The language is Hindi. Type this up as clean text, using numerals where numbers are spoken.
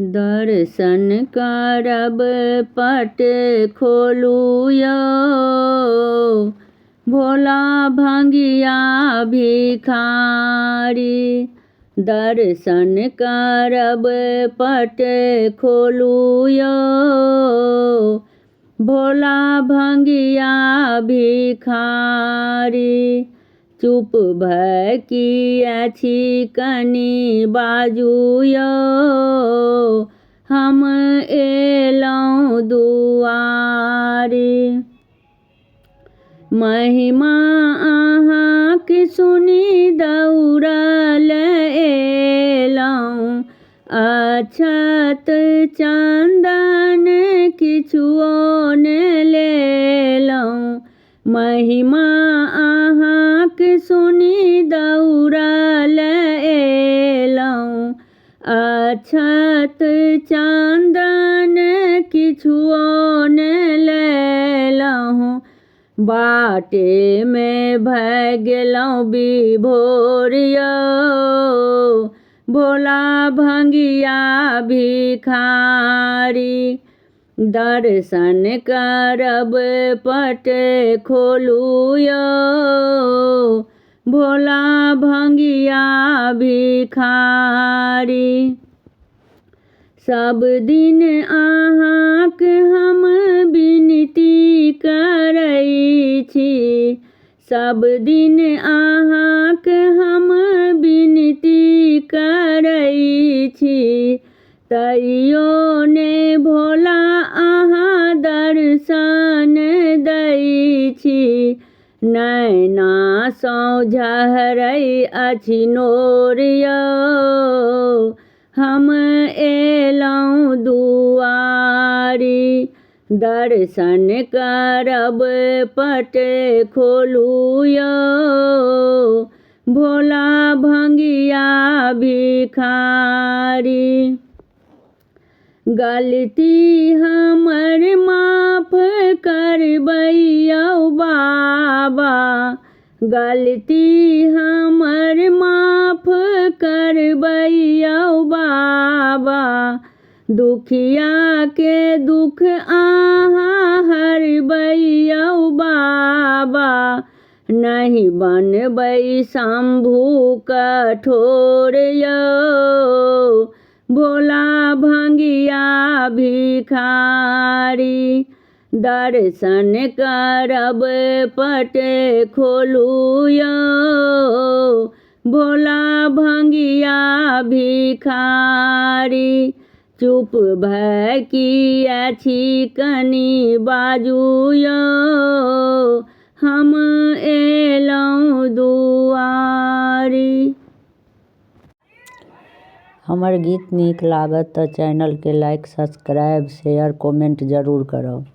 दर्शन करब पट खोलू यौ, भोला भंगिया भिखारी। दर्शन करब पट खोलू यौ, भोला भंगिया भिखारी। चुप भय किया छी कनि बाजू यौ, हम एलौं दुआरी। महिमा अहाँके सुनी दौड़ल एलौं, अक्षत चंदन किछुओ ने लेलौं। महिमा अहाँके सुनी दौड़ल एलौं, अक्षत चंदन किछुओ ने लेलौं। बाटे में भय गेलौं विभोर यौ, भोला भंगिया भिखारी। दर्शन करब पट खोलू यौ, भोला भंगिया भिखारी। सब दिन अहाँके हम विनती करै छी, सब दिन अहाँके हम विनती करै छी। तैयो ने भोला अहाँ दर्शन दै छी। नैना सँ झरै अछि नोर यौ, हम एलौं दुआरी। दर्शन करब पट खोलू यौ, भोला भंगिया भिखारी। गलती हमर माफ करबै यौ बाबा, गलती हमर माफ करबै यौ बाबा। दुखिया के दुख अहाँ हरबै यौ बाबा, नहीं बनबै शंभु कठोर यौ, भोला भंगिया भिखारी। दर्शन करब पट खोलू यौ, भोला भंगिया भिखारी। चुप भय किया छी कनि बाजू यौ, हम एलौं दुआरी। हमर गीत नीक लागत तऽ चैनल के लाइक, सब्सक्राइब, शेयर, कमेंट जरूर करब।